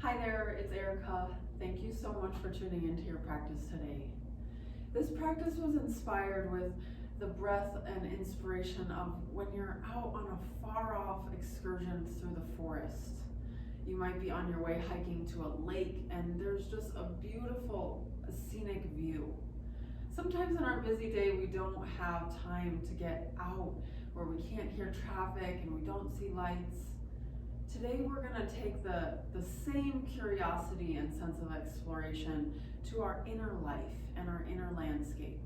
Hi there, it's Erica. Thank you so much for tuning into your practice today. This practice was inspired with the breath and inspiration of when you're out on a far off excursion through the forest. You might be on your way hiking to a lake and there's just a beautiful scenic view. Sometimes in our busy day we don't have time to get out where we can't hear traffic and we don't see lights. Today we're going to take the same curiosity and sense of exploration to our inner life and our inner landscape.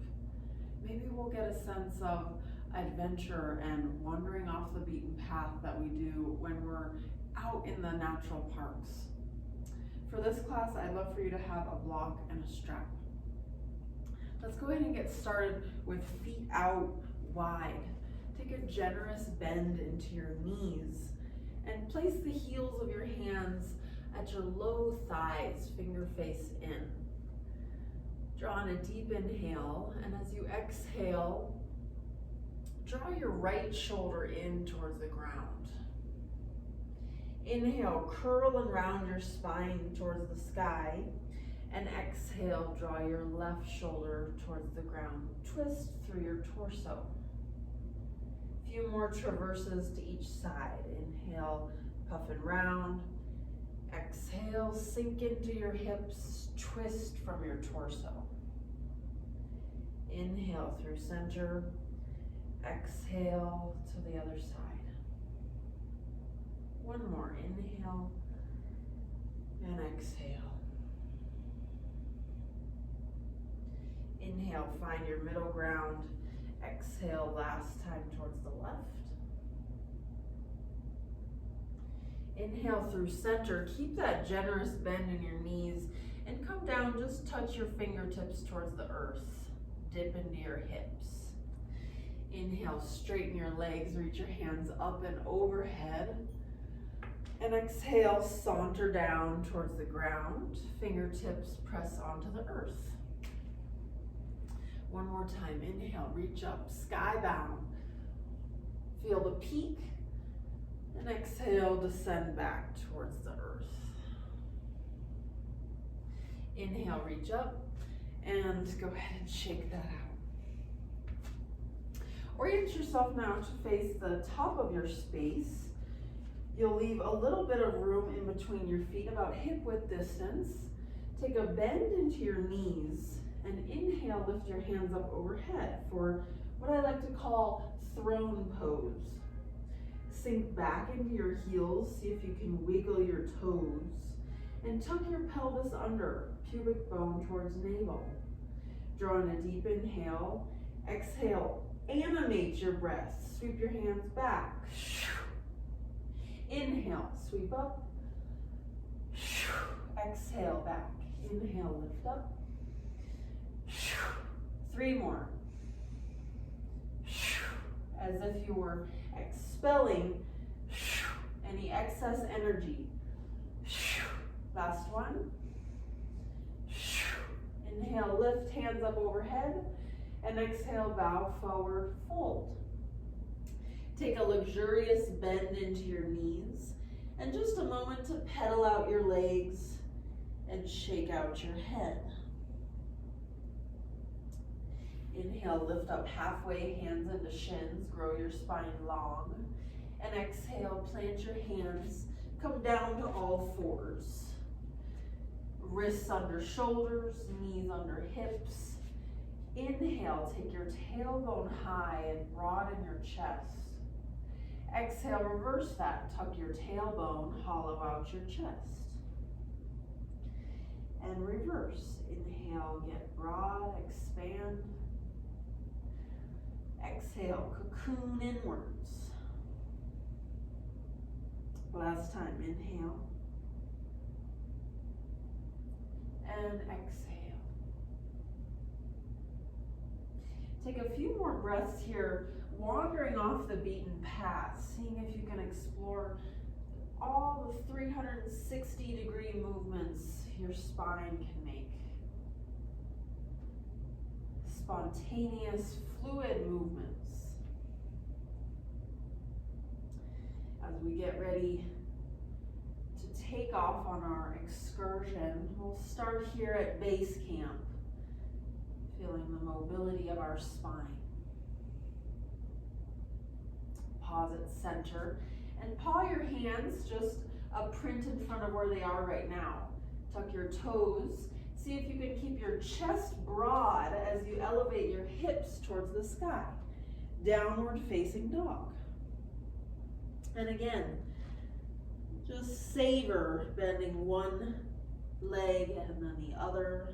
Maybe we'll get a sense of adventure and wandering off the beaten path that we do when we're out in the natural parks. For this class, I'd love for you to have a block and a strap. Let's go ahead and get started with feet out wide. Take a generous bend into your knees and place the heels of your hands at your low thighs, finger face in. Draw in a deep inhale, and as you exhale, draw your right shoulder in towards the ground. Inhale, curl and round your spine towards the sky, and exhale, draw your left shoulder towards the ground. Twist through your torso. Few more traverses to each side. Inhale, puff and round. Exhale, sink into your hips, twist from your torso. Inhale through center. Exhale to the other side. One more. Inhale and exhale. Inhale, find your middle ground. Exhale, last time towards the left. Inhale through center. Keep that generous bend in your knees and come down, just touch your fingertips towards the earth. Dip into your hips. Inhale, straighten your legs, reach your hands up and overhead. And exhale, saunter down towards the ground. Fingertips press onto the earth. One more time, inhale, reach up, skybound. Feel the peak, and exhale, descend back towards the earth. Inhale, reach up, and go ahead and shake that out. Orient yourself now to face the top of your space. You'll leave a little bit of room in between your feet, about hip width distance. Take a bend into your knees. And inhale, lift your hands up overhead for what I like to call throne pose. Sink back into your heels, see if you can wiggle your toes, and tuck your pelvis under, pubic bone towards navel. Draw in a deep inhale, exhale, animate your breath, sweep your hands back. Inhale, sweep up, exhale back, inhale, lift up. 3 more. As if you were expelling any excess energy. Last one. Inhale, lift hands up overhead, and exhale, bow forward, fold. Take a luxurious bend into your knees, and just a moment to pedal out your legs and shake out your head. Inhale, lift up halfway, hands into shins, grow your spine long. And exhale, plant your hands, come down to all fours. Wrists under shoulders, knees under hips. Inhale, take your tailbone high and broaden your chest. Exhale, reverse that, tuck your tailbone, hollow out your chest. And reverse, inhale, get broad, expand. Exhale, cocoon inwards. Last time, inhale. And exhale. Take a few more breaths here, wandering off the beaten path, seeing if you can explore all the 360-degree movements your spine can make. Spontaneous, fluid movements. As we get ready to take off on our excursion. We'll start here at base camp, feeling the mobility of our spine. Pause at center and paw your hands just a print in front of where they are right now. Tuck your toes. See if you can keep your chest broad as you elevate your hips towards the sky. Downward facing dog. And again, just savor bending one leg and then the other.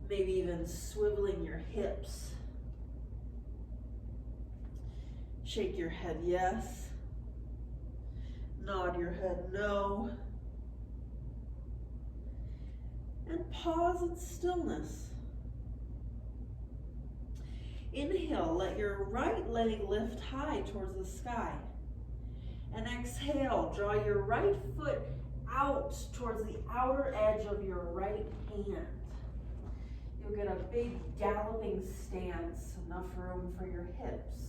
Maybe even swiveling your hips. Shake your head yes. Nod your head no. And pause in stillness. Inhale, let your right leg lift high towards the sky. And exhale, draw your right foot out towards the outer edge of your right hand. You'll get a big galloping stance, enough room for your hips.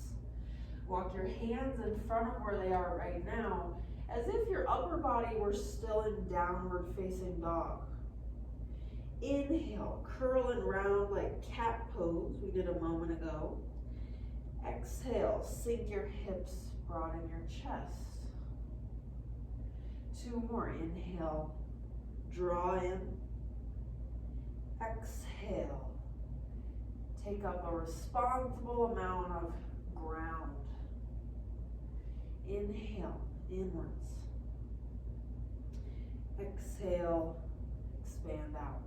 Walk your hands in front of where they are right now, as if your upper body were still in downward facing dog. Inhale, curl and round like cat pose we did a moment ago. Exhale, sink your hips, broaden your chest. 2 more, inhale, draw in. Exhale, take up a responsible amount of ground. Inhale, inwards. Exhale, expand out.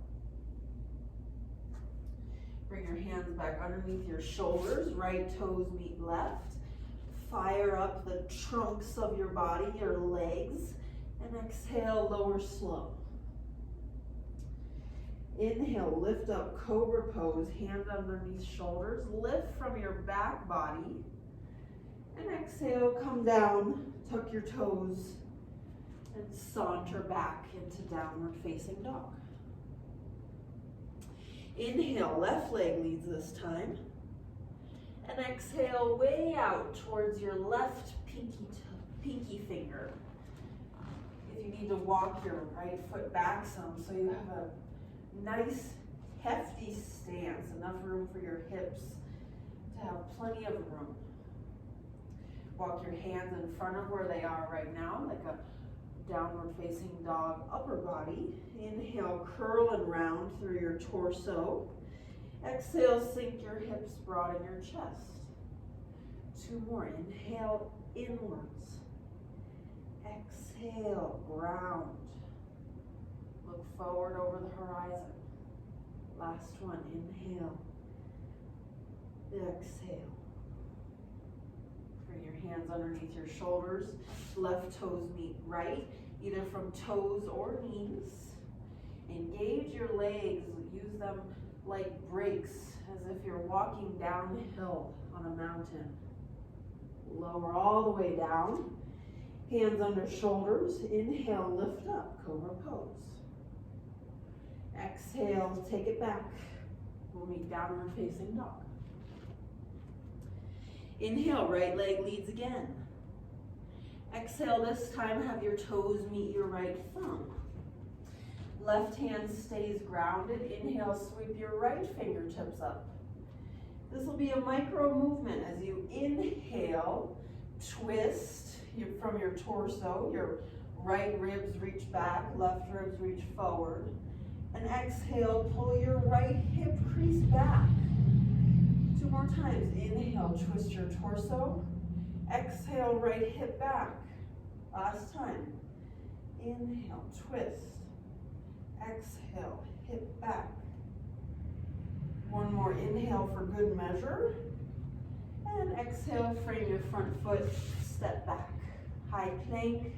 Bring your hands back underneath your shoulders, right toes meet left. Fire up the trunks of your body, your legs, and exhale, lower slow. Inhale, lift up cobra pose, hand underneath shoulders, lift from your back body, and exhale, come down, tuck your toes, and saunter back into downward facing dog. Inhale, left leg leads this time. And exhale, way out towards your left pinky finger. If you need to walk your right foot back some so you have a nice hefty stance, enough room for your hips to have plenty of room. Walk your hands in front of where they are right now, like a downward facing dog upper body. Inhale, curl and round through your torso. Exhale, sink your hips, broaden your chest. 2 more, inhale, inwards. Exhale, ground. Look forward over the horizon. Last one, inhale. Exhale. Bring your hands underneath your shoulders. Left toes meet right, either from toes or knees. Engage your legs, use them like brakes, as if you're walking downhill on a mountain. Lower all the way down. Hands under shoulders. Inhale, lift up, cobra pose. Exhale, take it back. We'll meet downward facing dog. Inhale, right leg leads again. Exhale, this time have your toes meet your right thumb. Left hand stays grounded. Inhale, sweep your right fingertips up. This will be a micro movement as you inhale, twist from your torso, your right ribs reach back, left ribs reach forward. And exhale, pull your right hip crease back. 2 more times. Inhale, twist your torso. Exhale, right hip back. Last time. Inhale, twist. Exhale, hip back. 1 more inhale for good measure. And exhale, frame your front foot, step back. High plank,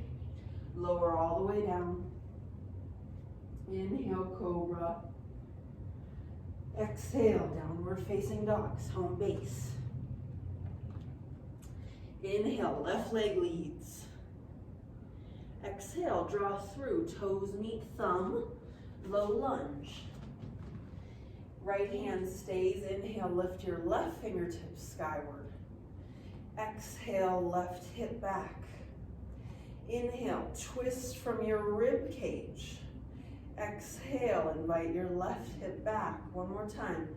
lower all the way down. Inhale, cobra. Exhale, downward facing dogs, home base. Inhale, left leg leads. Exhale, draw through, toes meet thumb, low lunge. Right hand stays, inhale, lift your left fingertips skyward. Exhale, left hip back. Inhale, twist from your rib cage. Exhale, invite your left hip back. One more time.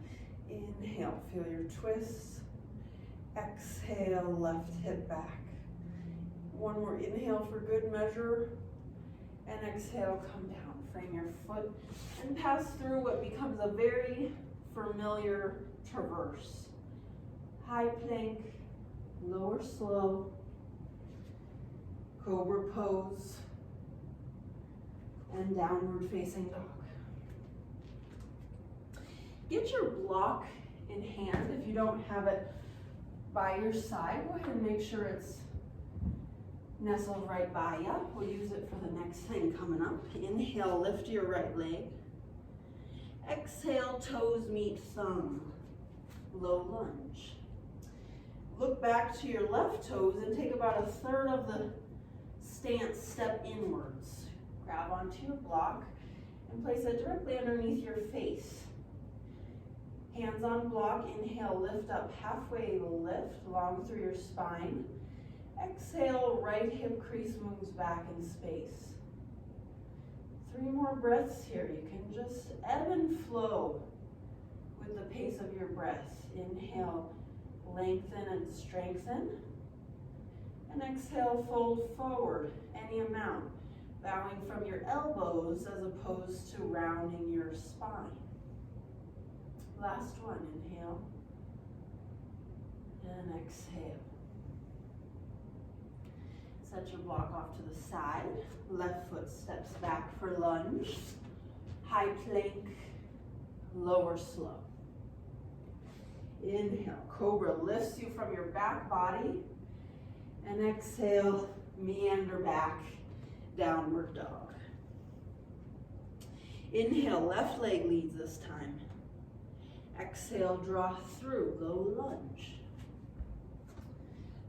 Inhale, feel your twists. Exhale, left hip back. One more inhale for good measure. And exhale, come down. Frame your foot and pass through what becomes a very familiar traverse. High plank, lower slow, cobra pose, and downward facing dog. Get your block in hand. If you don't have it by your side, go ahead and make sure it's nestled right by you. We'll use it for the next thing coming up. Inhale, lift your right leg. Exhale, toes meet thumb. Low lunge. Look back to your left toes and take about a third of the stance step inwards. Grab onto your block and place it directly underneath your face. Hands on block, inhale, lift up, halfway lift, long through your spine. Exhale, right hip crease moves back in space. 3 more breaths here. You can just ebb and flow with the pace of your breath. Inhale, lengthen and strengthen. And exhale, fold forward any amount, bowing from your elbows as opposed to rounding your spine. Last one, inhale and exhale. Set your block off to the side. Left foot steps back for lunge. High plank, lower slow. Inhale, cobra lifts you from your back body. And exhale, meander back, downward dog. Inhale, left leg leads this time. Exhale, draw through, low lunge.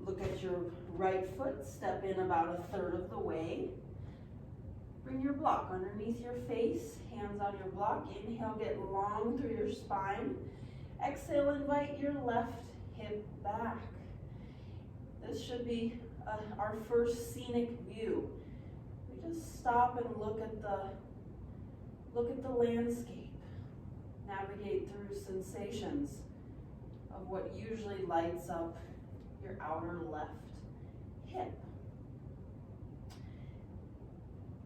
Look at your right foot, step in about a third of the way. Bring your block underneath your face, hands on your block. Inhale, get long through your spine. Exhale, invite your left hip back. This should be our first scenic view. We just stop and look at the landscape. Navigate through sensations of what usually lights up your outer left hip.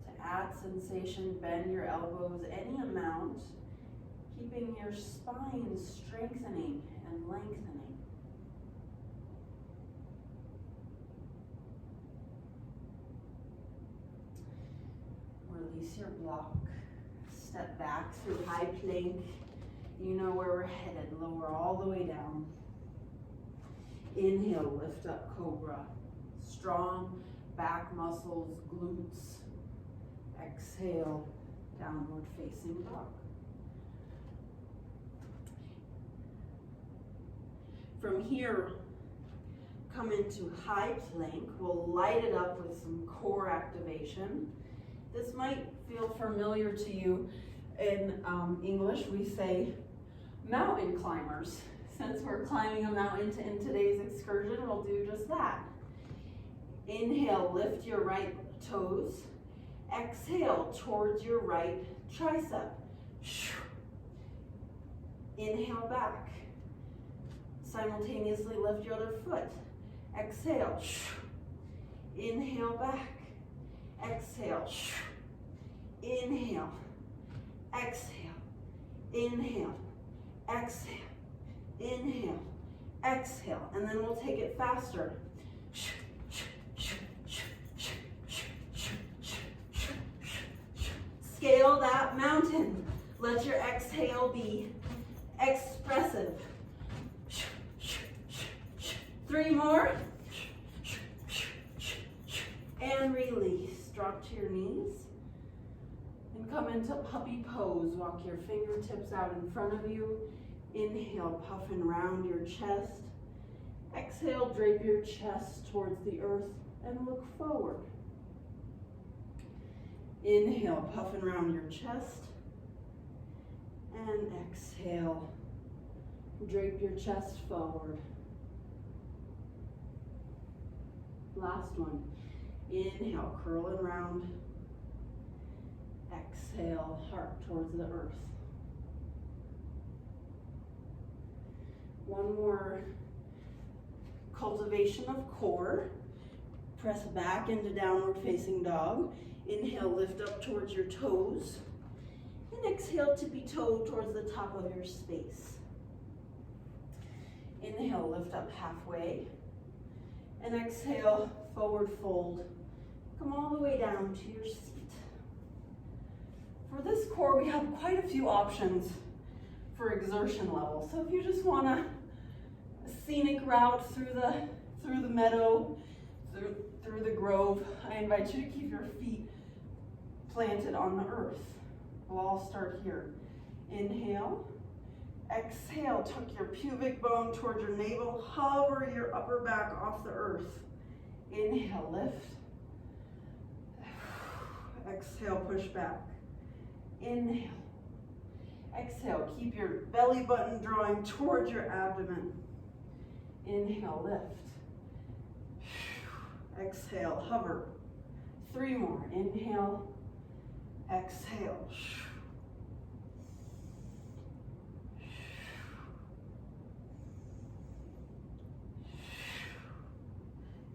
To add sensation, bend your elbows any amount, keeping your spine strengthening and lengthening. Release your block. Step back through high plank. You know where we're headed. Lower all the way down. Inhale, lift up, cobra. Strong back muscles, glutes. Exhale, downward facing dog. From here, come into high plank. We'll light it up with some core activation. This might feel familiar to you. In English, we say mountain climbers. Since we're climbing a mountain in today's excursion, we'll do just that. Inhale, lift your right toes. Exhale, towards your right tricep. Inhale back. Simultaneously lift your other foot. Exhale. Inhale back. Exhale. Inhale. Exhale. Inhale. Exhale. Inhale. Exhale. And then we'll take it faster. Scale that mountain. Let your exhale be expressive. 3 more. And release. Drop to your knees. And come into puppy pose. Walk your fingertips out in front of you. Inhale, puff and round your chest. Exhale, drape your chest towards the earth and look forward. Inhale, puff and round your chest. And exhale, drape your chest forward. Last one. Inhale. Inhale, curl and round. Exhale, heart towards the earth. One more cultivation of core. Press back into downward facing dog. Inhale, lift up towards your toes. And exhale, tippy-toe towards the top of your space. Inhale, lift up halfway. And exhale, forward fold. Come all the way down to your seat. For this core, we have quite a few options for exertion level. So if you just want a scenic route through the meadow, through the grove, I invite you to keep your feet planted on the earth. We'll all start here. Inhale. Exhale, tuck your pubic bone towards your navel. Hover your upper back off the earth. Inhale, lift. Exhale, push back. Inhale. Exhale, keep your belly button drawing towards your abdomen. Inhale, lift. Exhale, hover. 3 more. Inhale. Exhale.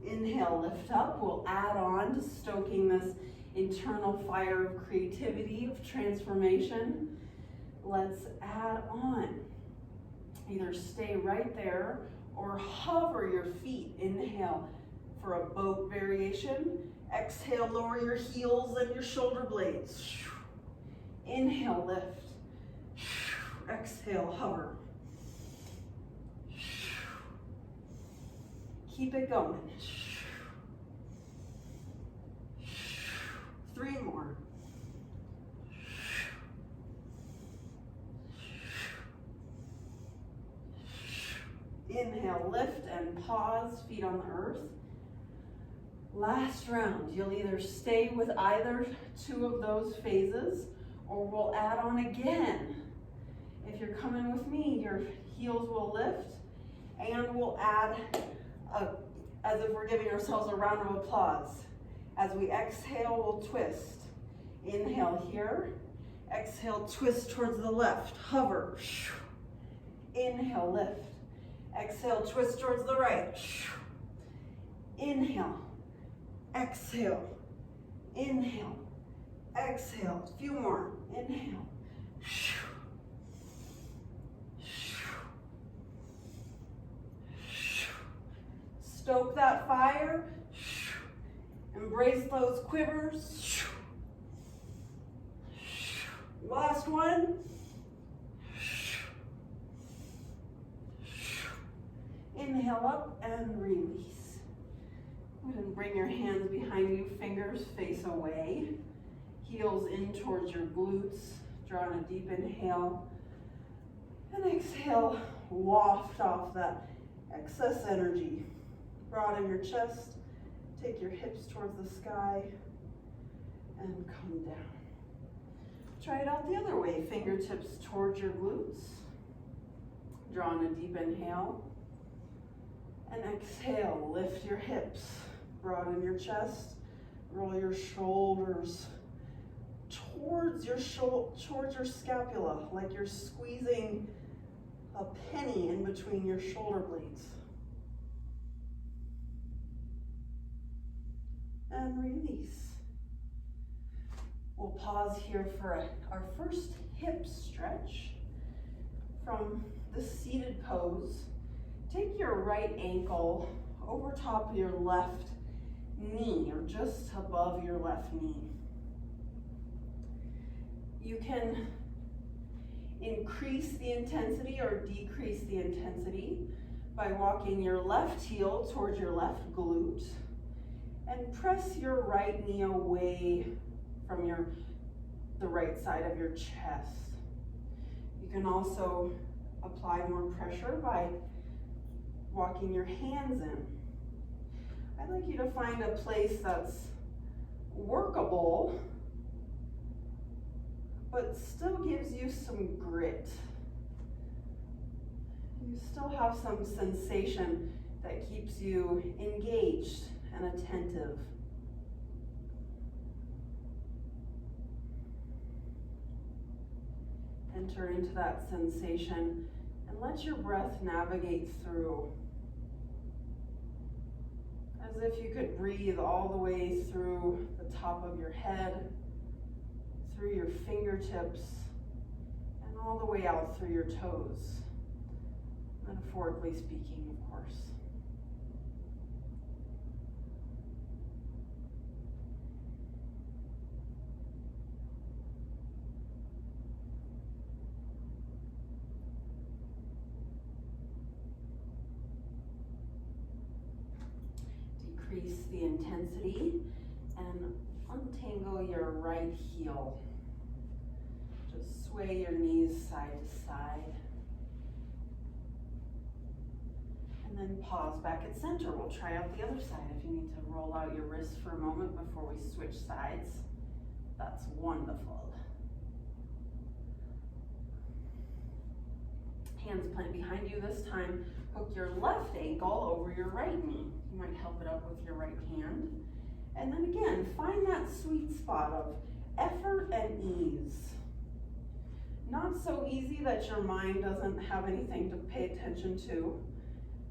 Inhale, lift up. We'll add on to stoking this internal fire of creativity, of transformation. Let's add on. Either stay right there or hover your feet. Inhale for a boat variation. Exhale, lower your heels and your shoulder blades. Inhale, lift. Exhale, hover. Keep it going. 3 more. Inhale, lift and pause, feet on the earth. Last round, you'll either stay with either 2 of those phases or we'll add on again. If you're coming with me, your heels will lift and we'll add as if we're giving ourselves a round of applause. As we exhale, we'll twist. Inhale here. Exhale, twist towards the left. Hover. Inhale, lift. Exhale, twist towards the right. Inhale. Exhale. Inhale. Exhale. A few more. Inhale. Stoke that fire. Embrace those quivers. Last one. Inhale up and release. Go ahead and bring your hands behind you, fingers face away. Heels in towards your glutes. Draw in a deep inhale. And exhale, waft off that excess energy. Broaden your chest. Take your hips towards the sky and come down. Try it out the other way. Fingertips towards your glutes. Draw in a deep inhale. And exhale, lift your hips. Broaden your chest. Roll your shoulders towards your scapula, like you're squeezing a penny in between your shoulder blades. And release. We'll pause here for our first hip stretch. From the seated pose, take your right ankle over top of your left knee, or just above your left knee. You can increase the intensity or decrease the intensity by walking your left heel towards your left glute and press your right knee away from the right side of your chest. You can also apply more pressure by walking your hands in. I'd like you to find a place that's workable, but still gives you some grit. You still have some sensation that keeps you engaged and attentive. Enter into that sensation and let your breath navigate through. As if you could breathe all the way through the top of your head, through your fingertips, and all the way out through your toes. Metaphorically speaking, of course. Decrease the intensity and untangle your right heel. Just sway your knees side to side. And then pause back at center. We'll try out the other side if you need to roll out your wrists for a moment before we switch sides. That's wonderful. Hands plant behind you this time. Hook your left ankle over your right knee. You might help it up with your right hand. And then again, find that sweet spot of effort and ease. Not so easy that your mind doesn't have anything to pay attention to,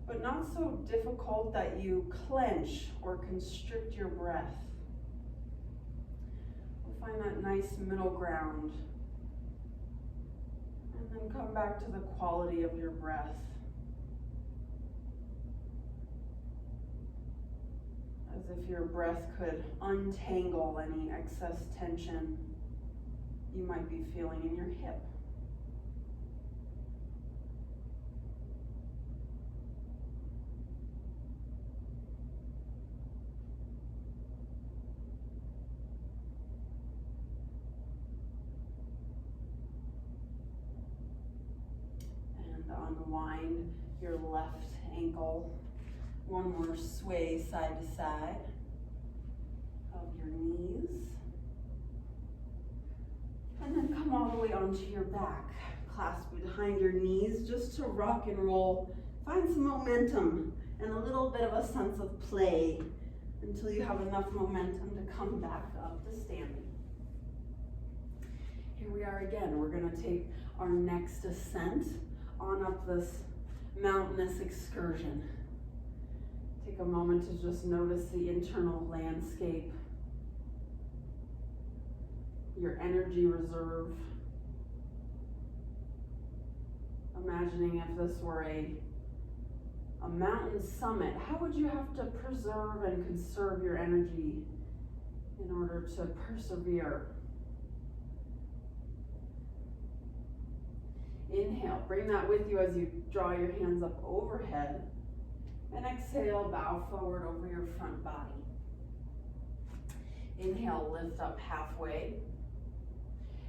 but not so difficult that you clench or constrict your breath. We'll find that nice middle ground. And then come back to the quality of your breath. As if your breath could untangle any excess tension you might be feeling in your hip. And unwind your left ankle. One more sway side to side of your knees. And then come all the way onto your back. Clasp behind your knees just to rock and roll. Find some momentum and a little bit of a sense of play until you have enough momentum to come back up to standing. Here we are again. We're going to take our next ascent on up this mountainous excursion. Take a moment to just notice the internal landscape, your energy reserve. Imagining if this were a mountain summit, how would you have to preserve and conserve your energy in order to persevere? Inhale, bring that with you as you draw your hands up overhead. And exhale, bow forward over your front body. Inhale, lift up halfway.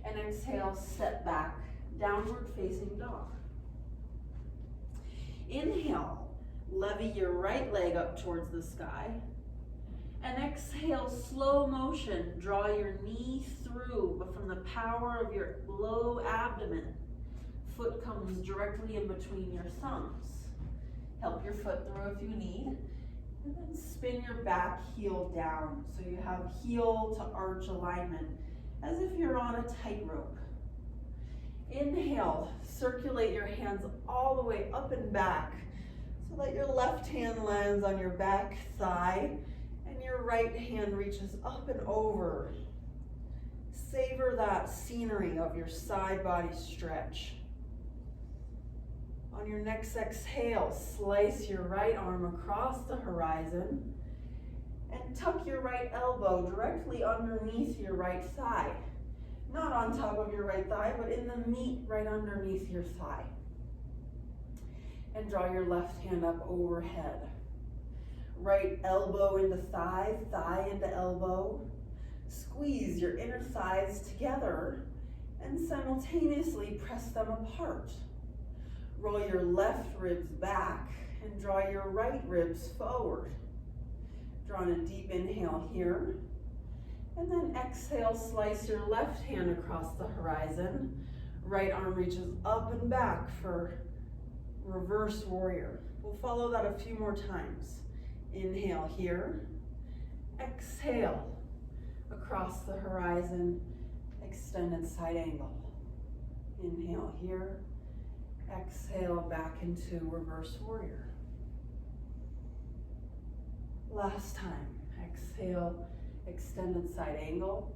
And exhale, step back, downward facing dog. Inhale, levy your right leg up towards the sky. And exhale, slow motion, draw your knee through, but from the power of your low abdomen. Foot comes directly in between your thumbs. Help your foot through if you need. And then spin your back heel down. So you have heel to arch alignment, as if you're on a tightrope. Inhale, circulate your hands all the way up and back so that your left hand lands on your back thigh and your right hand reaches up and over. Savor that scenery of your side body stretch. On your next exhale, slice your right arm across the horizon and tuck your right elbow directly underneath your right thigh. Not on top of your right thigh, but in the meat right underneath your thigh. And draw your left hand up overhead. Right elbow into thigh, thigh into elbow. Squeeze your inner thighs together and simultaneously press them apart. Roll your left ribs back and draw your right ribs forward. Draw in a deep inhale here. And then exhale, slice your left hand across the horizon. Right arm reaches up and back for reverse warrior. We'll follow that a few more times. Inhale here. Exhale, across the horizon, extended side angle. Inhale here. Exhale back into reverse warrior. Last time. Exhale, extended side angle.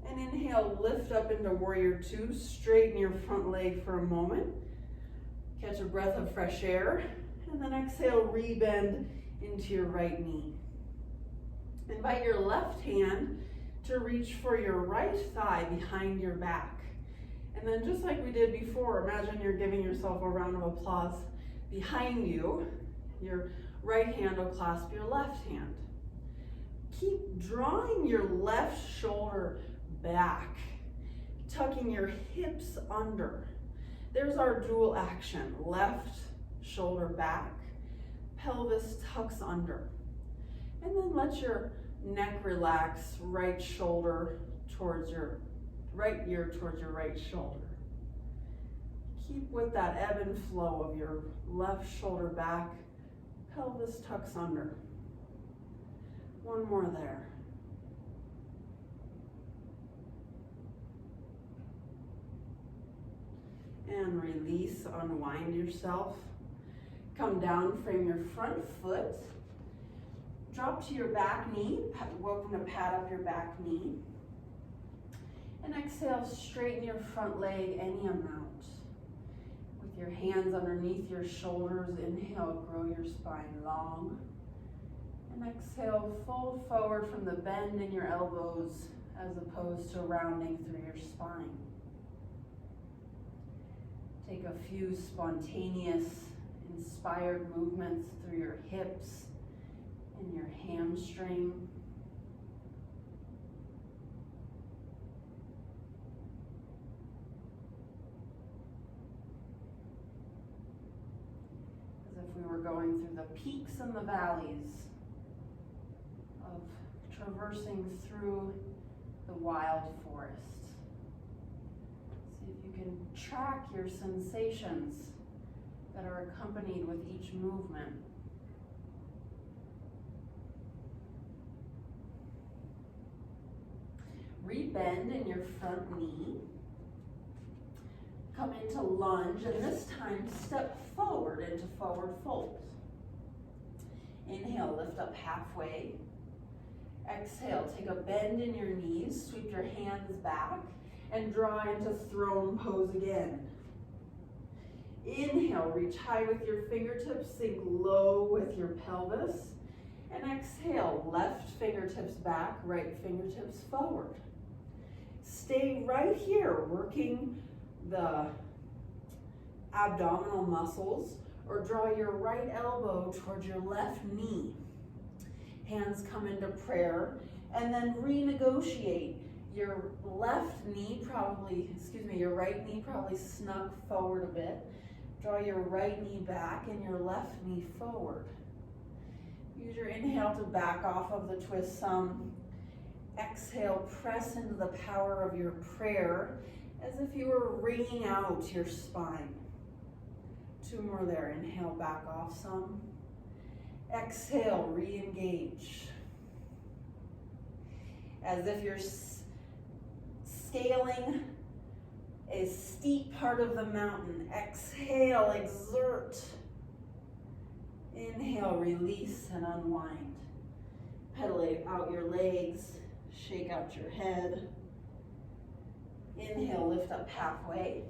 And inhale, lift up into warrior two. Straighten your front leg for a moment. Catch a breath of fresh air. And then exhale, rebend into your right knee. Invite your left hand to reach for your right thigh behind your back. And then just like we did before, imagine you're giving yourself a round of applause behind you. Your right hand will clasp your left hand. Keep drawing your left shoulder back, tucking your hips under. There's our dual action. Left shoulder back, pelvis tucks under. And then let your neck relax, right shoulder towards your right ear towards your right shoulder. Keep with that ebb and flow of your left shoulder back, pelvis tucks under. One more there. And release, unwind yourself. Come down, frame your front foot. Drop to your back knee. Welcome to pat up your back knee. And exhale, straighten your front leg any amount. With your hands underneath your shoulders, inhale, grow your spine long. And exhale, fold forward from the bend in your elbows as opposed to rounding through your spine. Take a few spontaneous, inspired movements through your hips and your hamstring. As if we were going through the peaks and the valleys of traversing through the wild forest. See if you can track your sensations that are accompanied with each movement. Rebend in your front knee. Come into lunge, and this time step forward into forward fold. Inhale, lift up halfway. Exhale, take a bend in your knees, sweep your hands back, and draw into throne pose again. Inhale, reach high with your fingertips, sink low with your pelvis. And exhale, left fingertips back, right fingertips forward. Stay right here, working the abdominal muscles, or draw your right elbow towards your left knee. Hands come into prayer, and then renegotiate. Your left knee your right knee probably snug forward a bit. Draw your right knee back and your left knee forward. Use your inhale to back off of the twist some. Exhale, press into the power of your prayer as if you were wringing out your spine. Two more there. Inhale, back off some. Exhale, re-engage. As if you're scaling a steep part of the mountain. Exhale, exert. Inhale, release and unwind. Pedal out your legs, shake out your head. Inhale, lift up halfway.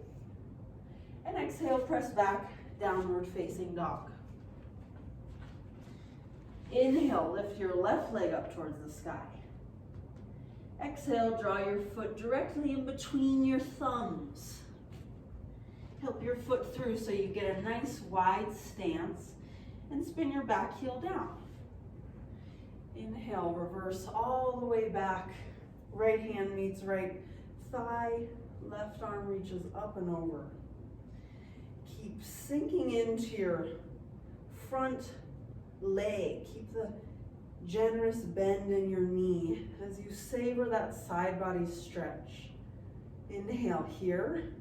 And exhale, press back, downward facing dog. Inhale, lift your left leg up towards the sky. Exhale, draw your foot directly in between your thumbs. Help your foot through so you get a nice wide stance and spin your back heel down. Inhale, reverse all the way back. Right hand meets right thigh, left arm reaches up and over. Keep sinking into your front leg. Keep the generous bend in your knee as you savor that side body stretch. Inhale here,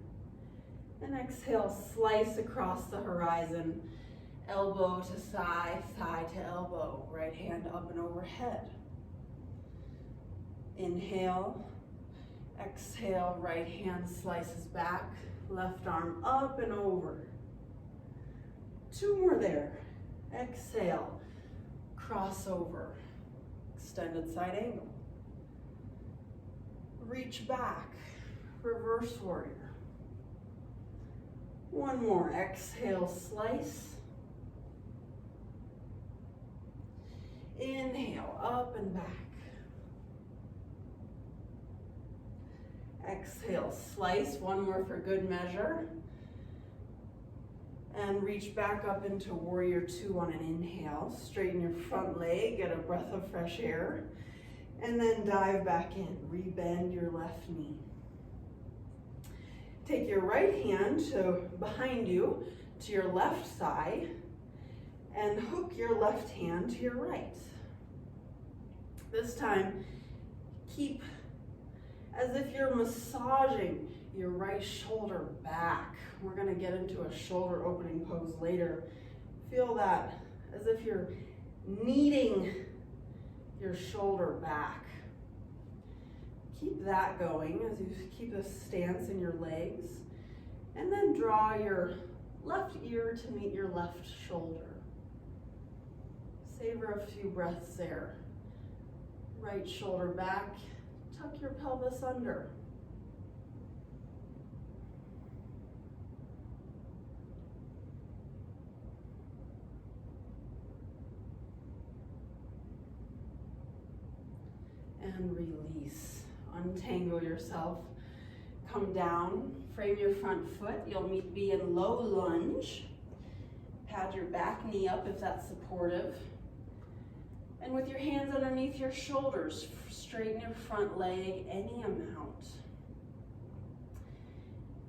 and exhale, slice across the horizon, elbow to thigh, thigh to elbow, right hand up and overhead. Inhale, Exhale, right hand slices back, left arm up and over. 2 more there. Exhale, cross over, extended side angle. Reach back, reverse warrior. 1 more, exhale, slice. Inhale, up and back. Exhale, slice, 1 more for good measure. And reach back up into warrior 2 on an inhale. Straighten your front leg, get a breath of fresh air. And then dive back in, rebend your left knee. Take your right hand to behind you to your left side and hook your left hand to your right. This time, keep as if you're massaging your right shoulder back. We're gonna get into a shoulder opening pose later. Feel that as if you're kneading your shoulder back. Keep that going as you keep a stance in your legs. And then draw your left ear to meet your left shoulder. Savor a few breaths there. Right shoulder back, tuck your pelvis under. And release. Untangle yourself. Come down, frame your front foot. You'll be in low lunge. Pad your back knee up if that's supportive. And with your hands underneath your shoulders, straighten your front leg any amount.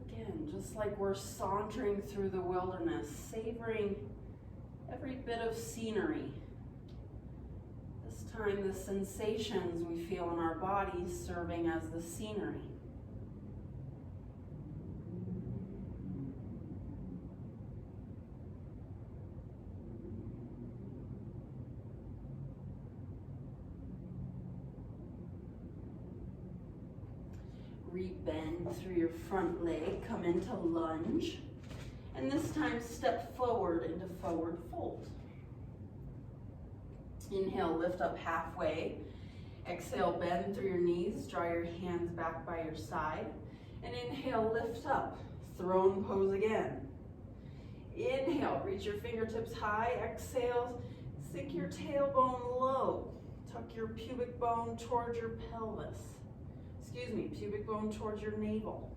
Again, just like we're sauntering through the wilderness, savoring every bit of scenery. This time, the sensations we feel in our bodies serving as the scenery. Rebend through your front leg, come into lunge, and this time step forward into forward fold. Inhale, lift up halfway. Exhale, bend through your knees, draw your hands back by your side, and inhale, lift up, throne pose again. Inhale, reach your fingertips high. Exhale, sink your tailbone low, tuck your pubic bone towards your pelvis. Pubic bone towards your navel.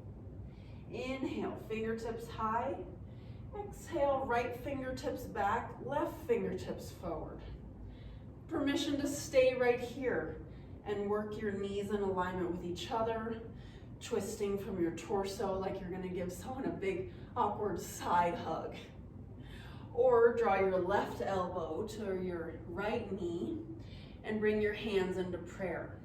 Inhale, fingertips high. Exhale, right fingertips back, left fingertips forward. Permission to stay right here and work your knees in alignment with each other, twisting from your torso like you're gonna give someone a big awkward side hug. Or draw your left elbow to your right knee and bring your hands into prayer.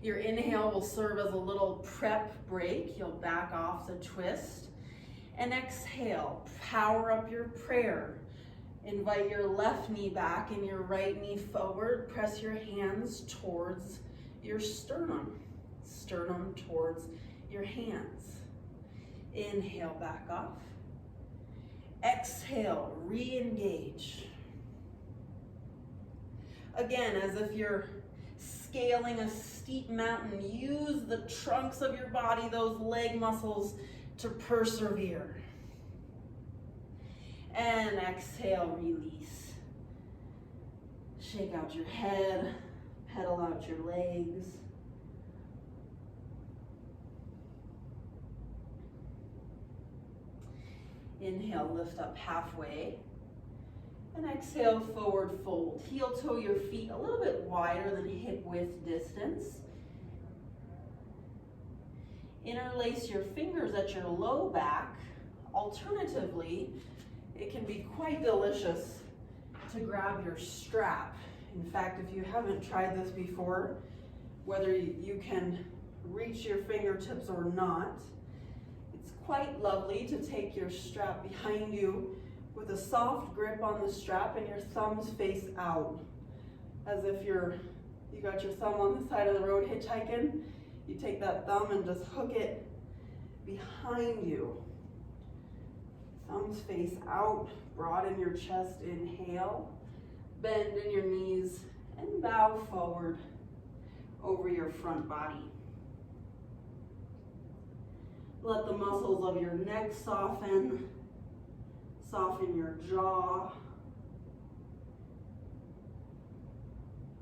Your inhale will serve as a little prep break. You'll back off the twist. And exhale, power up your prayer. Invite your left knee back and your right knee forward. Press your hands towards your sternum. Sternum towards your hands. Inhale, back off. Exhale, re-engage. Again, as if you're scaling a steep mountain, use the trunks of your body, those leg muscles, to persevere. And exhale, release. Shake out your head, pedal out your legs. Inhale, lift up halfway. And exhale, forward fold. Heel toe your feet a little bit wider than hip width distance. Interlace your fingers at your low back. Alternatively, it can be quite delicious to grab your strap. In fact, if you haven't tried this before, whether you can reach your fingertips or not, it's quite lovely to take your strap behind you with a soft grip on the strap and your thumbs face out, as if you got your thumb on the side of the road hitchhiking You take that thumb and just hook it behind you. Thumbs face out, broaden your chest, inhale. Bend in your knees and bow forward over your front body. Let the muscles of your neck soften. Soften your jaw.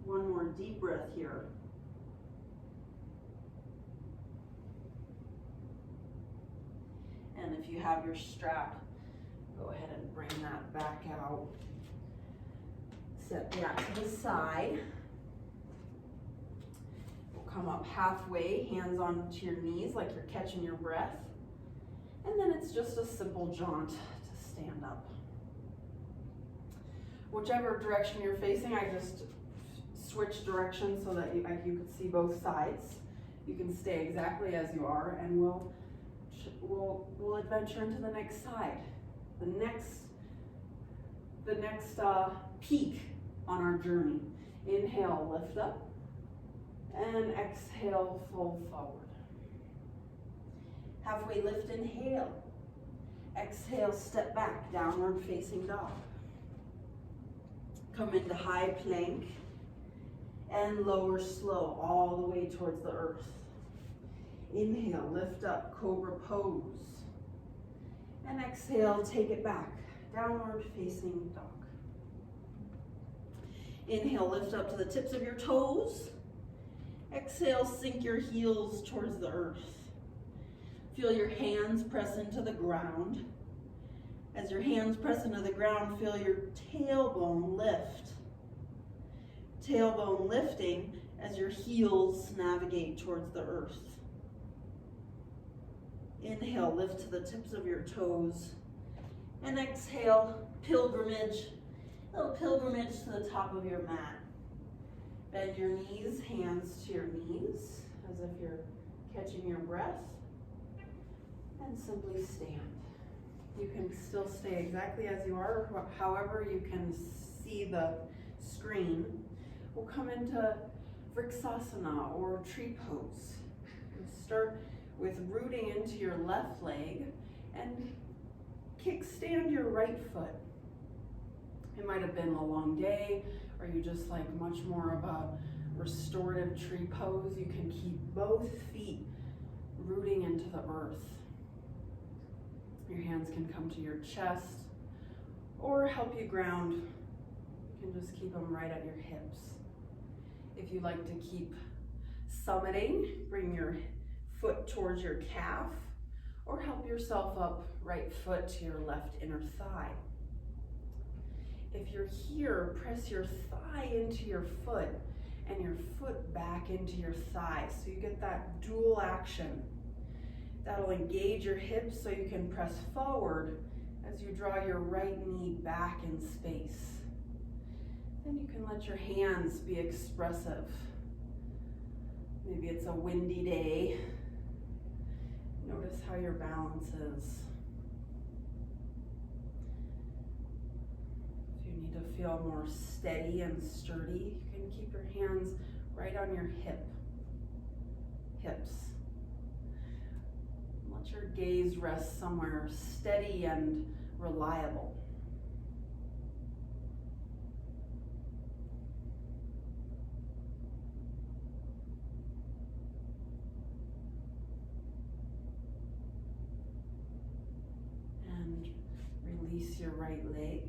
One more deep breath here. And if you have your strap, go ahead and bring that back out. Set that to the side. We'll come up halfway, hands onto your knees like you're catching your breath. And then it's just a simple jaunt to stand up. Whichever direction you're facing, I just switch directions so that you can see both sides. You can stay exactly as you are, and we'll adventure into the next side. The next peak on our journey. Inhale, lift up, and exhale, fold forward. Halfway lift, inhale. Exhale, step back, downward facing dog. Come into high plank and lower slow all the way towards the earth. Inhale, lift up, cobra pose. And exhale, take it back, downward facing dog. Inhale, lift up to the tips of your toes. Exhale, sink your heels towards the earth. Feel your hands press into the ground. As your hands press into the ground, feel your tailbone lift. Tailbone lifting as your heels navigate towards the earth. Inhale, lift to the tips of your toes. And exhale, pilgrimage, little pilgrimage to the top of your mat. Bend your knees, hands to your knees, as if you're catching your breath. And simply stand. You can still stay exactly as you are, however you can see the screen. We'll come into Vrksasana or tree pose. We'll start with rooting into your left leg and kickstand your right foot. It might have been a long day, or you just like much more of a restorative tree pose. You can keep both feet rooting into the earth. Your hands can come to your chest or help you ground. You can just keep them right at your hips. If you like to keep summiting, bring your foot towards your calf or help yourself up right foot to your left inner thigh. If you're here, press your thigh into your foot and your foot back into your thigh so you get that dual action. That'll engage your hips so you can press forward as you draw your right knee back in space. Then you can let your hands be expressive. Maybe it's a windy day. Notice how your balance is. If you need to feel more steady and sturdy, you can keep your hands right on your hips. Let your gaze rest somewhere steady and reliable. And release your right leg.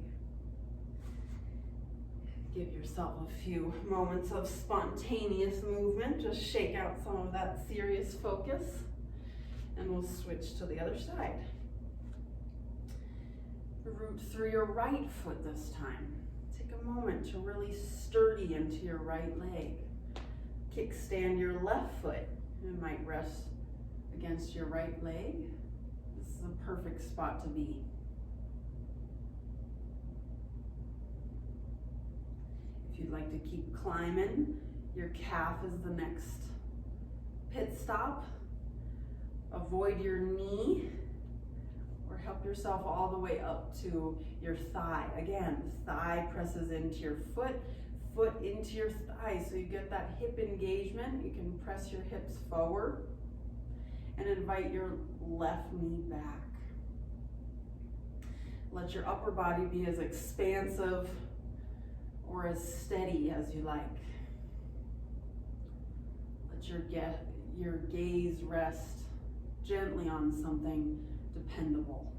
Give yourself a few moments of spontaneous movement. Just shake out some of that serious focus. And we'll switch to the other side. Root through your right foot this time. Take a moment to really sturdy into your right leg. Kickstand your left foot. It might rest against your right leg. This is a perfect spot to be. If you'd like to keep climbing, your calf is the next pit stop. Avoid your knee or help yourself all the way up to your thigh. Again, thigh presses into your foot, foot into your thigh so you get that hip engagement. You can press your hips forward and invite your left knee back. Let your upper body be as expansive or as steady as you like. Let your gaze rest gently on something dependable.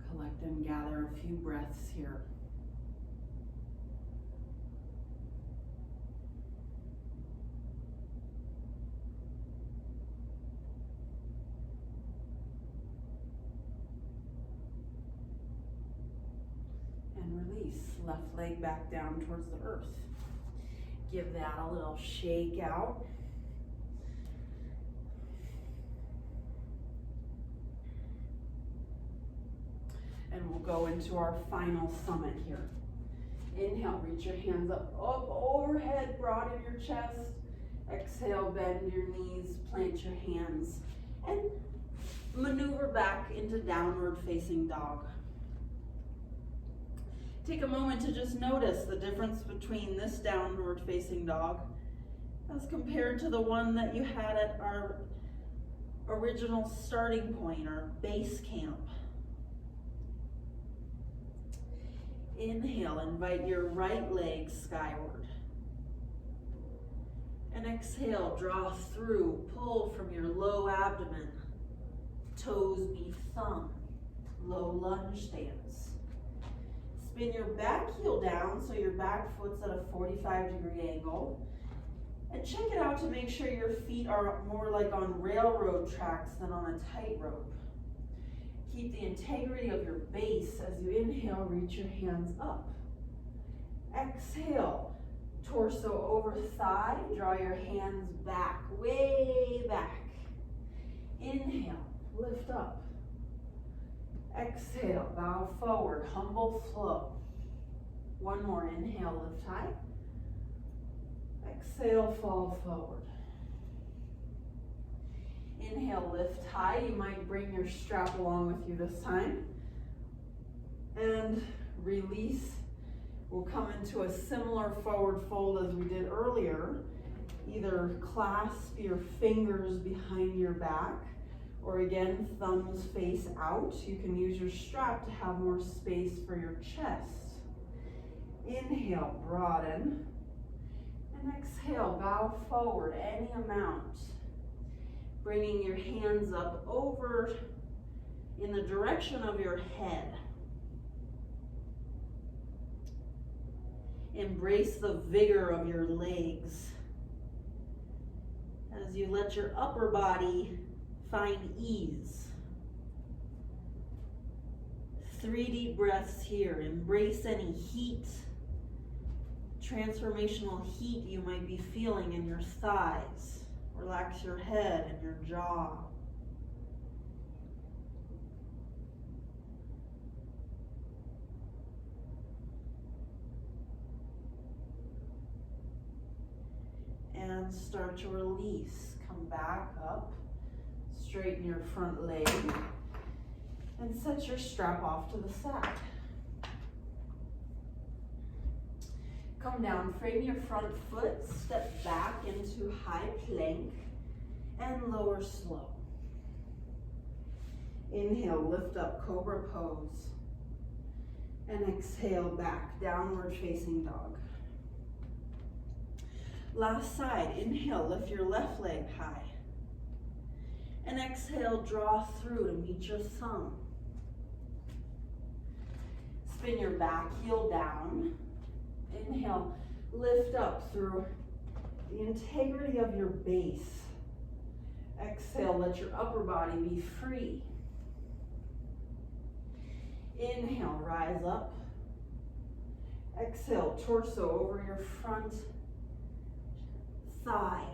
Collect and gather a few breaths here. And release. Left leg back down towards the earth. Give that a little shake out. And we'll go into our final summit here. Inhale, reach your hands up overhead, broaden your chest. Exhale, bend your knees, plant your hands, and maneuver back into downward facing dog. Take a moment to just notice the difference between this downward facing dog as compared to the one that you had at our original starting point, our base camp. Inhale, invite your right leg skyward. And exhale, draw through, pull from your low abdomen. Toes meet thumb, low lunge stance. Spin your back heel down so your back foot's at a 45-degree angle. And check it out to make sure your feet are more like on railroad tracks than on a tightrope. Keep the integrity of your base as you inhale, reach your hands up. Exhale, torso over thigh, draw your hands back, way back. Inhale, lift up. Exhale, bow forward, humble flow. One more, inhale, lift high. Exhale, fall forward. Inhale, lift high. You might bring your strap along with you this time. And release. We'll come into a similar forward fold as we did earlier. Either clasp your fingers behind your back, or again, thumbs face out. You can use your strap to have more space for your chest. Inhale, broaden. And exhale, bow forward any amount. Bringing your hands up over in the direction of your head. Embrace the vigor of your legs as you let your upper body find ease. 3 deep breaths here. Embrace any heat, transformational heat you might be feeling in your thighs. Relax your head and your jaw. And start to release. Come back up. Straighten your front leg. And set your strap off to the side. Come down, frame your front foot, step back into high plank, and lower slow. Inhale, lift up, cobra pose. And exhale, back, downward facing dog. Last side, inhale, lift your left leg high. And exhale, draw through to meet your thumb. Spin your back heel down. Inhale, lift up through the integrity of your base. Exhale, let your upper body be free. Inhale, rise up. Exhale, torso over your front thigh.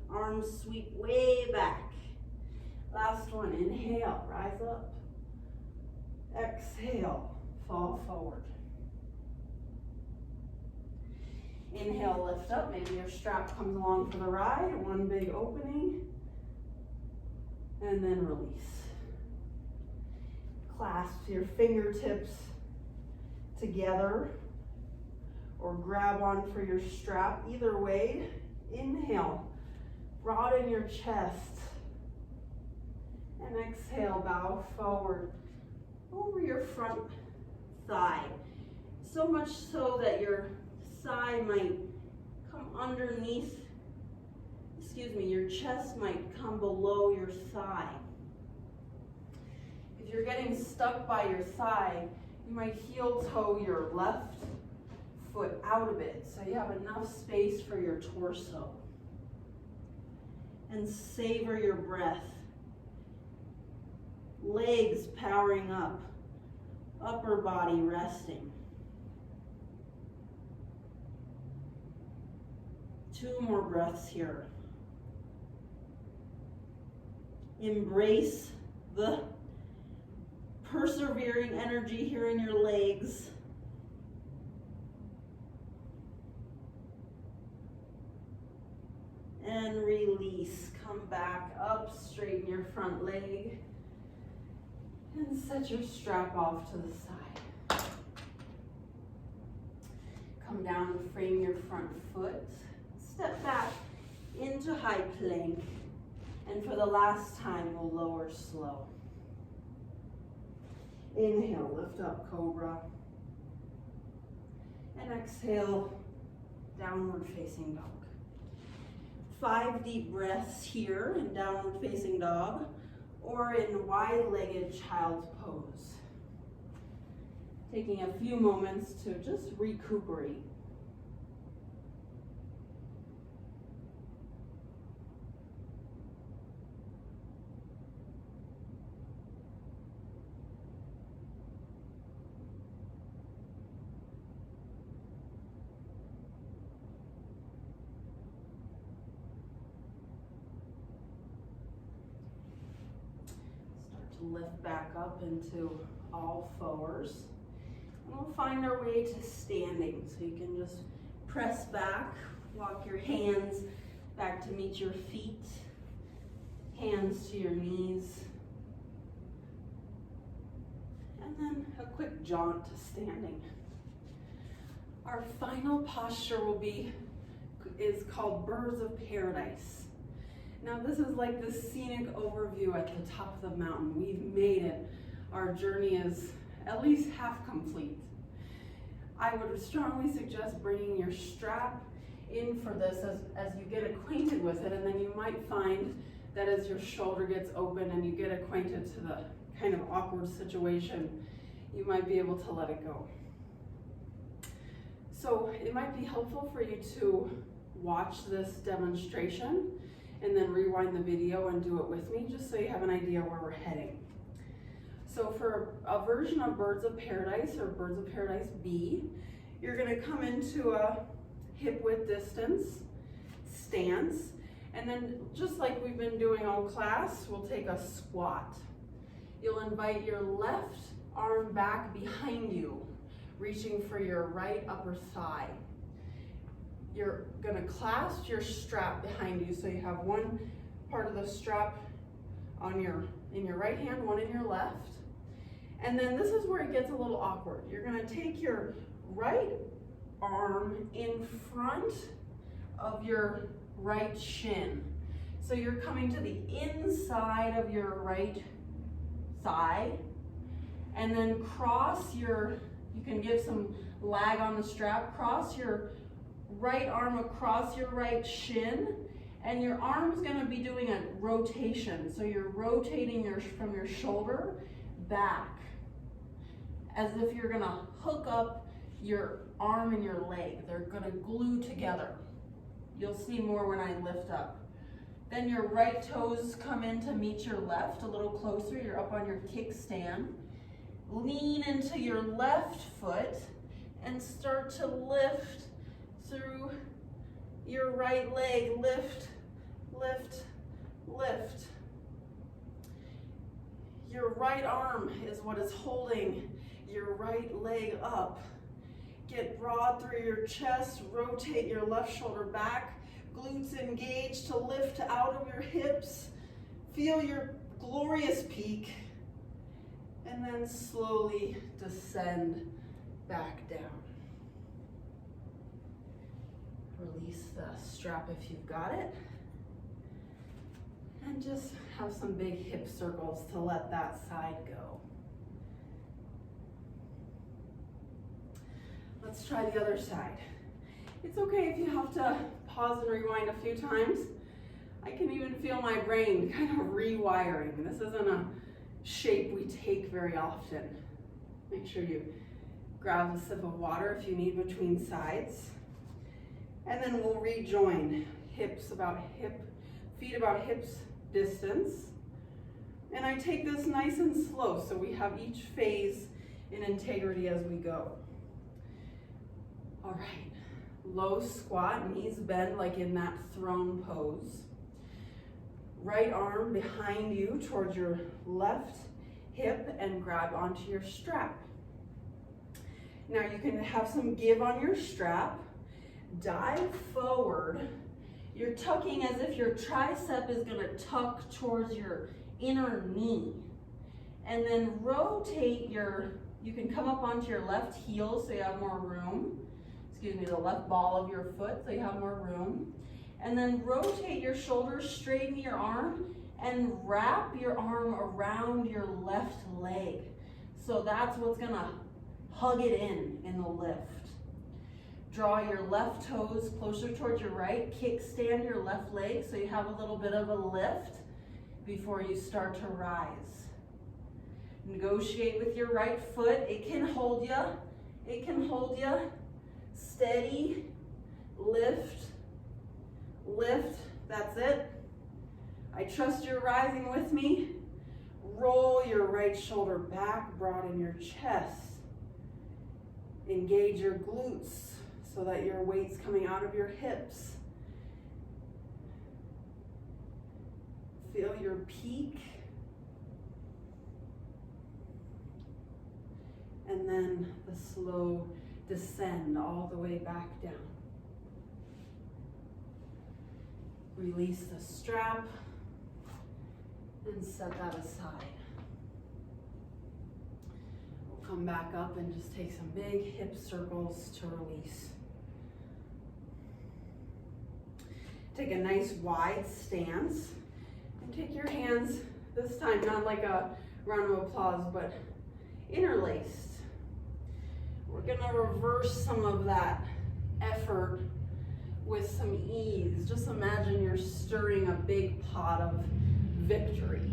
Arms sweep way back. Last one, inhale, rise up. Exhale, fall forward. Inhale, lift up. Maybe your strap comes along for the ride. One big opening. And then release. Clasp your fingertips together or grab on for your strap. Either way, inhale, broaden your chest. And exhale, bow forward over your front thigh. So much so that your thigh might come underneath, your chest might come below your thigh. If you're getting stuck by your thigh, you might heel toe your left foot out a bit so you have enough space for your torso. And savor your breath. Legs powering up, upper body resting. 2 more breaths here. Embrace the persevering energy here in your legs. And release. Come back up, straighten your front leg. And set your strap off to the side. Come down and frame your front foot. Step back into high plank. And for the last time, we'll lower slow. Inhale, lift up, cobra. And exhale, downward facing dog. 5 deep breaths here in downward facing dog or in wide-legged child's pose. Taking a few moments to just recuperate. Lift back up into all fours. And we'll find our way to standing. So you can just press back, walk your hands back to meet your feet, hands to your knees. And then a quick jaunt to standing. Our final posture is called Birds of Paradise. Now this is like the scenic overview at the top of the mountain. We've made it. Our journey is at least half complete. I would strongly suggest bringing your strap in for this as you get acquainted with it, and then you might find that as your shoulder gets open and you get acquainted to the kind of awkward situation, you might be able to let it go. So it might be helpful for you to watch this demonstration and then rewind the video and do it with me, just so you have an idea where we're heading. So for a version of Birds of Paradise or Birds of Paradise B, you're gonna come into a hip width distance stance, and then just like we've been doing all class, we'll take a squat. You'll invite your left arm back behind you, reaching for your right upper thigh. You're gonna clasp your strap behind you, so you have one part of the strap in your right hand, one in your left. And then this is where it gets a little awkward. You're gonna take your right arm in front of your right shin. So you're coming to the inside of your right thigh, and then you can give some lag on the strap, cross your right arm across your right shin, and your arm's gonna be doing a rotation. So you're rotating from your shoulder back, as if you're gonna hook up your arm and your leg. They're gonna glue together. You'll see more when I lift up. Then your right toes come in to meet your left a little closer. You're up on your kickstand. Lean into your left foot and start to lift through your right leg. Lift, lift, lift. Your right arm is what is holding your right leg up. Get broad through your chest, rotate your left shoulder back, glutes engaged to lift out of your hips. Feel your glorious peak, and then slowly descend back down. Release the strap if you've got it. And just have some big hip circles to let that side go. Let's try the other side. It's okay if you have to pause and rewind a few times. I can even feel my brain kind of rewiring. This isn't a shape we take very often. Make sure you grab a sip of water if you need between sides. And then we'll rejoin. Feet about hips distance. And I take this nice and slow so we have each phase in integrity as we go. All right, low squat, knees bend like in that throne pose. Right arm behind you towards your left hip and grab onto your strap. Now you can have some give on your strap. Dive forward. You're tucking as if your tricep is going to tuck towards your inner knee. And then rotate you can come up onto your left heel so you have more room. The left ball of your foot so you have more room. And then rotate your shoulders, straighten your arm, and wrap your arm around your left leg. So that's what's gonna hug it in the lift. Draw your left toes closer towards your right. Kickstand your left leg so you have a little bit of a lift before you start to rise. Negotiate with your right foot. It can hold you. It can hold you. Steady, lift, lift, that's it. I trust you're rising with me. Roll your right shoulder back, broaden your chest. Engage your glutes so that your weight's coming out of your hips. Feel your peak. And then the slow descend all the way back down. Release the strap and set that aside. We'll come back up and just take some big hip circles to release. Take a nice wide stance and take your hands, this time not like a round of applause, but interlaced. We're gonna reverse some of that effort with some ease. Just imagine you're stirring a big pot of victory.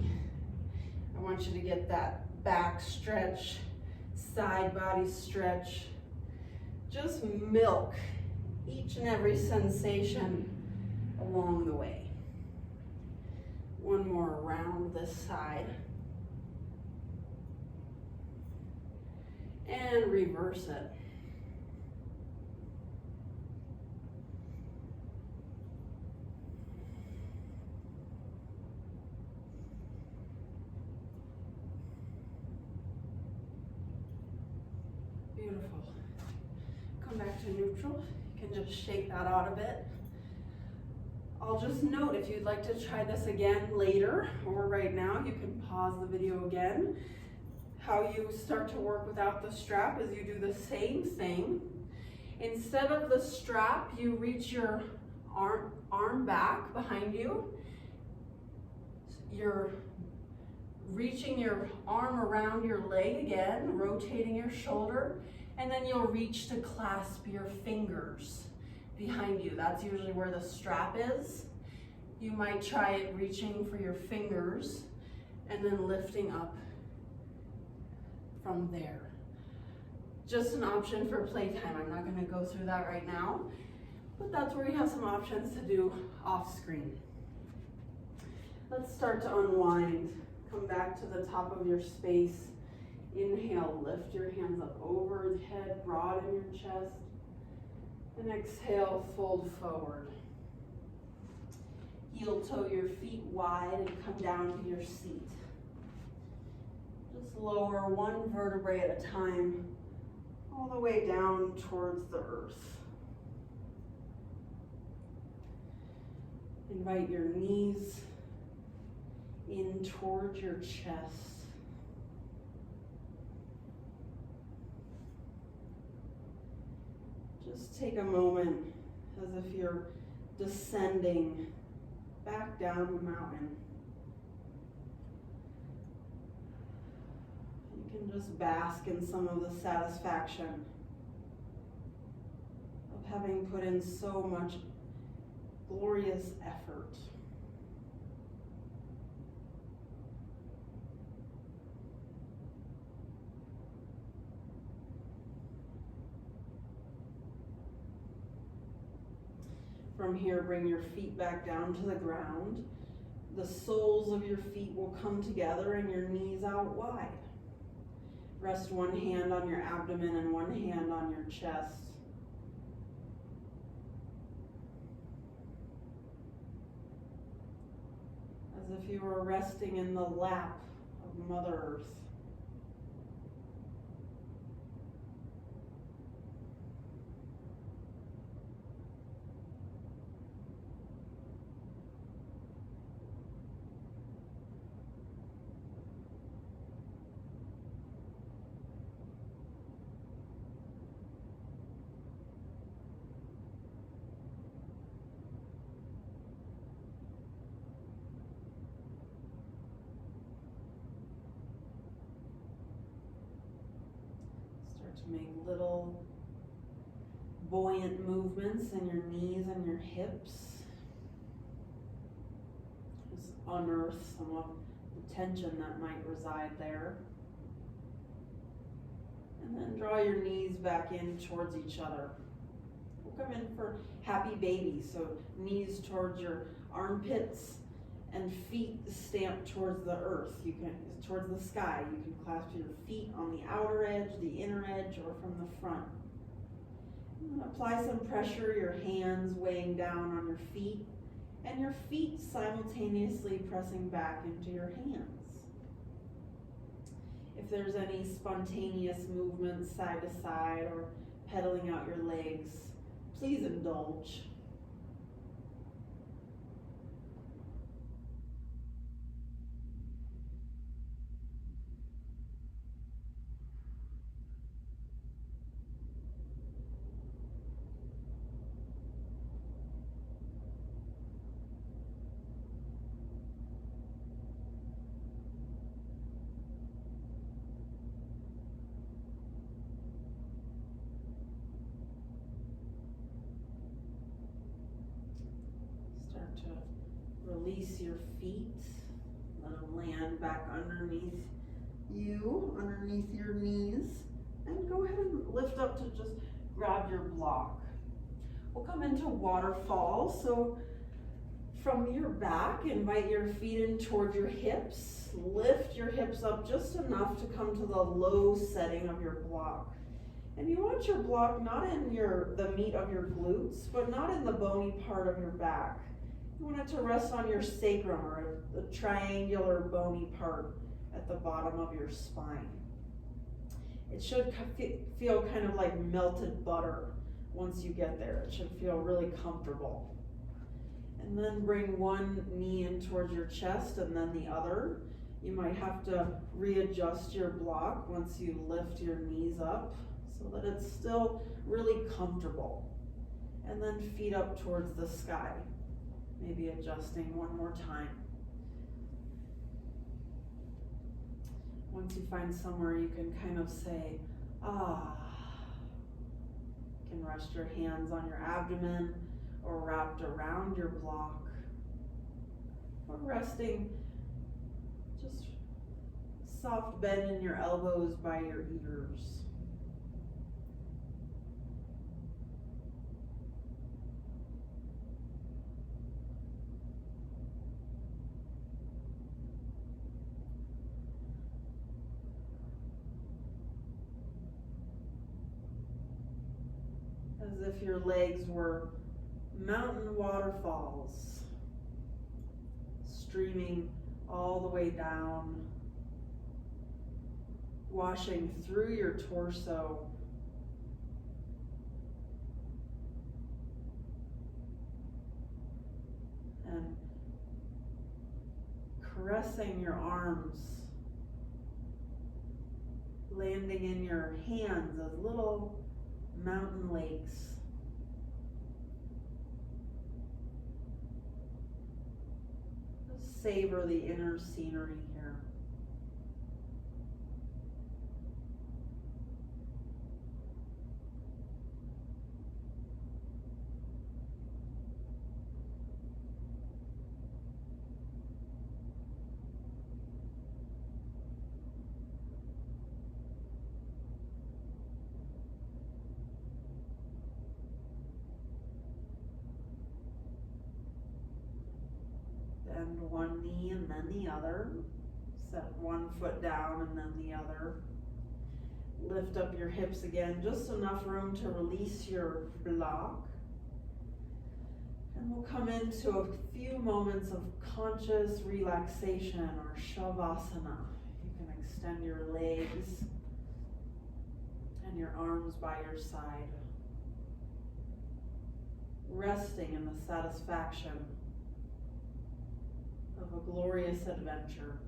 I want you to get that back stretch, side body stretch. Just milk each and every sensation along the way. One more around this side. And reverse it. Beautiful. Come back to neutral. You can just shake that out a bit. I'll just note if you'd like to try this again later or right now, you can pause the video again. How you start to work without the strap is you do the same thing. Instead of the strap, you reach your arm back behind you. You're reaching your arm around your leg again, rotating your shoulder, and then you'll reach to clasp your fingers behind you. That's usually where the strap is. You might try it reaching for your fingers and then lifting up from there. Just an option for playtime. I'm not going to go through that right now, but that's where you have some options to do off screen. Let's start to unwind. Come back to the top of your space. Inhale, lift your hands up over the head, broaden your chest. And exhale, fold forward. Heel toe your feet wide and come down to your seat. Just lower one vertebrae at a time, all the way down towards the earth. Invite your knees in towards your chest. Just take a moment as if you're descending back down the mountain. You can just bask in some of the satisfaction of having put in so much glorious effort. From here, bring your feet back down to the ground. The soles of your feet will come together and your knees out wide. Rest one hand on your abdomen and one hand on your chest. As if you were resting in the lap of Mother Earth. To make little buoyant movements in your knees and your hips. Just unearth some of the tension that might reside there. And then draw your knees back in towards each other. We'll come in for happy baby, so knees towards your armpits and feet stamped towards the earth. You can towards the sky. You can clasp your feet on the outer edge, the inner edge, or from the front. And apply some pressure, your hands weighing down on your feet, and your feet simultaneously pressing back into your hands. If there's any spontaneous movements side to side or pedaling out your legs, please indulge. Start to release your feet. Let them land back underneath you, underneath your knees. And go ahead and lift up to just grab your block. We'll come into waterfall. So from your back, invite your feet in toward your hips. Lift your hips up just enough to come to the low setting of your block. And you want your block not in the meat of your glutes, but not in the bony part of your back. You want it to rest on your sacrum, or the triangular bony part at the bottom of your spine. It should feel kind of like melted butter once you get there. It should feel really comfortable. And then bring one knee in towards your chest and then the other. You might have to readjust your block once you lift your knees up so that it's still really comfortable. And then feet up towards the sky. Maybe adjusting one more time. Once you find somewhere you can kind of say, ah. You can rest your hands on your abdomen or wrapped around your block. Or resting, just soft bend in your elbows by your ears. As if your legs were mountain waterfalls, streaming all the way down, washing through your torso, and caressing your arms, landing in your hands as little mountain lakes, savor the inner scenery here. Bend one knee and then the other. Set one foot down and then the other. Lift up your hips again, just enough room to release your block. And we'll come into a few moments of conscious relaxation or shavasana. You can extend your legs and your arms by your side. Resting in the satisfaction of a glorious adventure.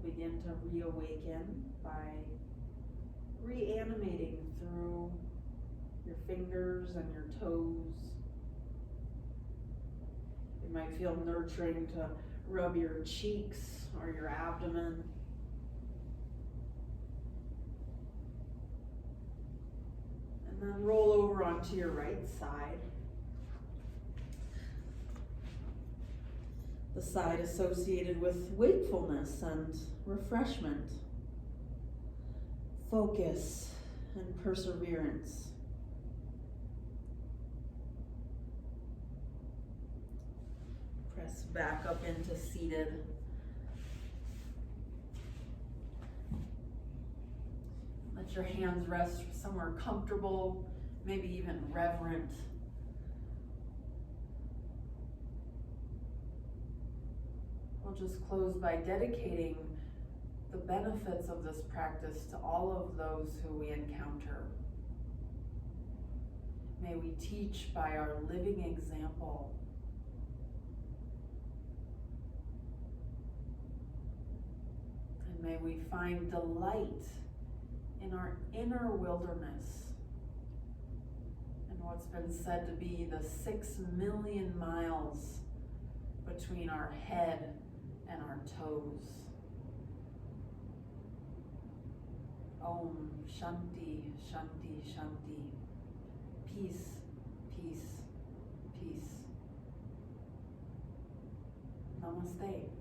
Begin to reawaken by reanimating through your fingers and your toes. It might feel nurturing to rub your cheeks or your abdomen. And then roll over onto your right side. The side associated with wakefulness and refreshment, focus and perseverance. Press back up into seated. Let your hands rest somewhere comfortable, maybe even reverent. We'll just close by dedicating the benefits of this practice to all of those who we encounter. May we teach by our living example. And may we find delight in our inner wilderness and what's been said to be the 6 million miles between our head and our toes. Om Shanti, Shanti, Shanti. Peace, peace, peace. Namaste.